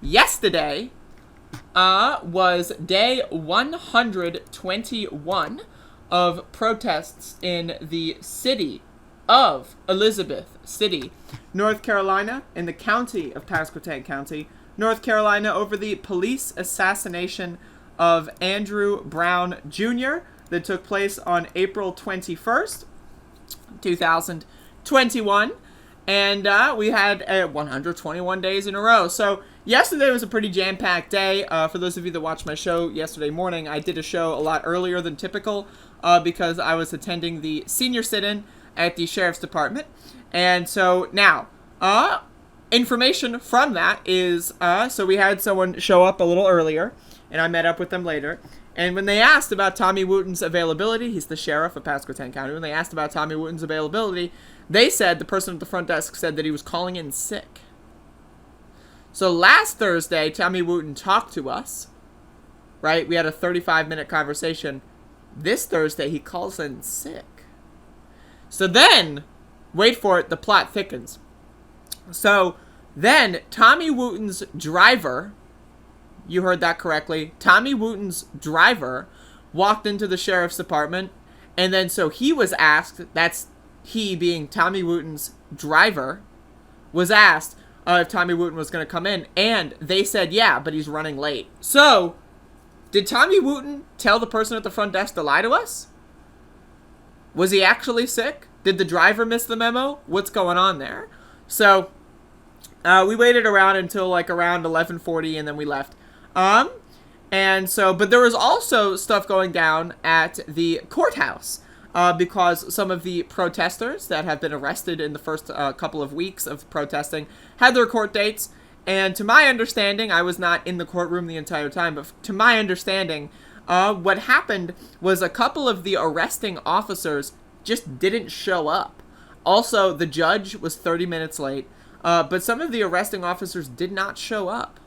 yesterday was day 121 of protests in the city of Elizabeth City, North Carolina, in the county of Pasquotank County, North Carolina, over the police assassination of Andrew Brown Jr. that took place on April 21st, 2021. And we had 121 days in a row. So yesterday was a pretty jam-packed day. For those of you that watched my show yesterday morning, I did a show a lot earlier than typical because I was attending the senior sit-in at the Sheriff's Department. And so now, information from that is, so we had someone show up a little earlier, and I met up with them later. And when they asked about Tommy Wooten's availability, he's the sheriff of Pasquotank County, when they asked about Tommy Wooten's availability, they said, the person at the front desk said that he was calling in sick. So last Thursday, Tommy Wooten talked to us, right? We had a 35-minute conversation. This Thursday, he calls in sick. So then, wait for it, the plot thickens. So then, Tommy Wooten's driver, you heard that correctly, Tommy Wooten's driver walked into the sheriff's department, and then so he was asked, that's he being Tommy Wooten's driver, was asked if Tommy Wooten was going to come in, and they said yeah, but he's running late. So, did Tommy Wooten tell the person at the front desk to lie to us? Was he actually sick? Did the driver miss the memo? What's going on there? So, we waited around until like around 11:40, and then we left. And so, but there was also stuff going down at the courthouse, because some of the protesters that have been arrested in the first couple of weeks of protesting had their court dates. And to my understanding, I was not in the courtroom the entire time, but to my understanding, what happened was a couple of the arresting officers just didn't show up. Also, the judge was 30 minutes late, but some of the arresting officers did not show up.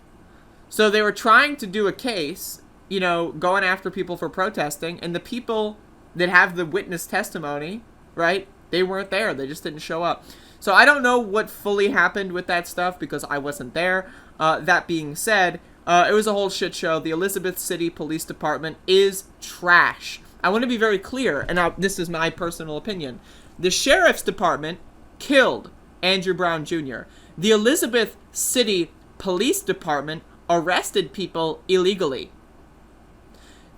So they were trying to do a case, you know, going after people for protesting, and the people that have the witness testimony, right, they weren't there. They just didn't show up. So I don't know what fully happened with that stuff because I wasn't there. That being said, it was a whole shit show. The Elizabeth City Police Department is trash. I want to be very clear, and this is my personal opinion. The Sheriff's Department killed Andrew Brown Jr. The Elizabeth City Police Department arrested people illegally.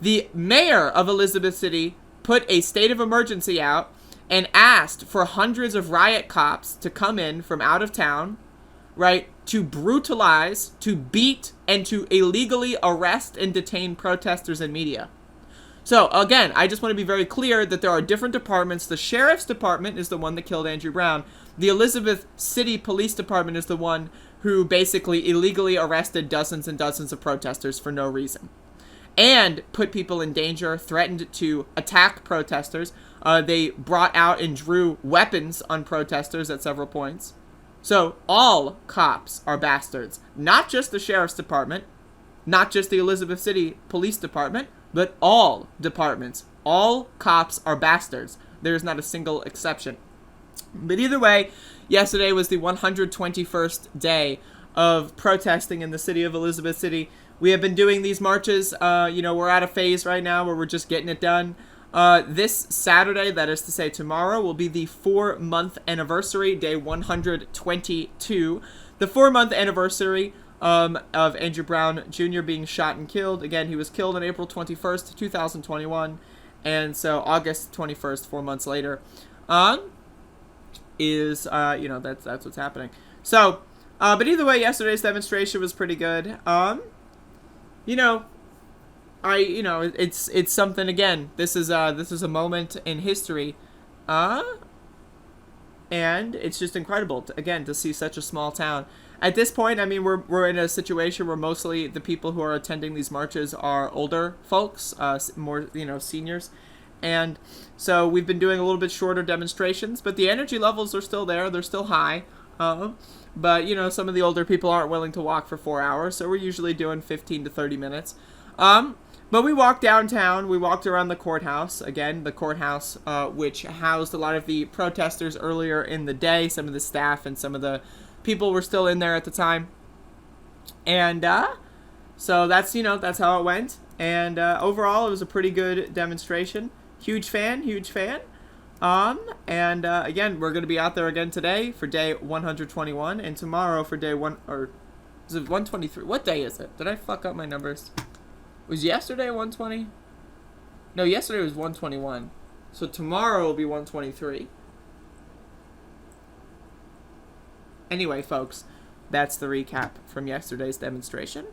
The mayor of Elizabeth City put a state of emergency out and asked for hundreds of riot cops to come in from out of town, right, to brutalize, to beat, and to illegally arrest and detain protesters and media. So, again, I just want to be very clear that there are different departments. The Sheriff's Department is the one that killed Andrew Brown. The Elizabeth City Police Department is the one who basically illegally arrested dozens and dozens of protesters for no reason. And put people in danger, threatened to attack protesters. They brought out and drew weapons on protesters at several points. So all cops are bastards. Not just the Sheriff's Department, not just the Elizabeth City Police Department, but all departments. All cops are bastards. There's not a single exception. But either way, yesterday was the 121st day of protesting in the city of Elizabeth City. We have been doing these marches. We're at a phase right now where we're just getting it done. This Saturday, that is to say tomorrow, will be the 4-month anniversary, day 122. The 4-month anniversary of Andrew Brown Jr. being shot and killed. Again, he was killed on April 21st, 2021. And so August 21st, 4 months later, that's what's happening. So, but either way, yesterday's demonstration was pretty good. It's something. Again, this is a moment in history, and it's just incredible to see such a small town. At this point, I mean, we're in a situation where mostly the people who are attending these marches are older folks, more seniors, and so we've been doing a little bit shorter demonstrations, but the energy levels are still there. They're still high. But some of the older people aren't willing to walk for 4 hours, so we're usually doing 15 to 30 minutes. But we walked downtown. We walked around the courthouse. Again, the courthouse, which housed a lot of the protesters earlier in the day. Some of the staff and some of the people were still in there at the time. And so that's that's how it went. And overall, it was a pretty good demonstration. Huge fan, huge fan. And again, we're gonna be out there again today for day 121, and tomorrow for day one, or is it 123? What day is it? Did I fuck up my numbers? Was yesterday 120? No, yesterday was 121. So tomorrow will be 123. Anyway, folks, that's the recap from yesterday's demonstration.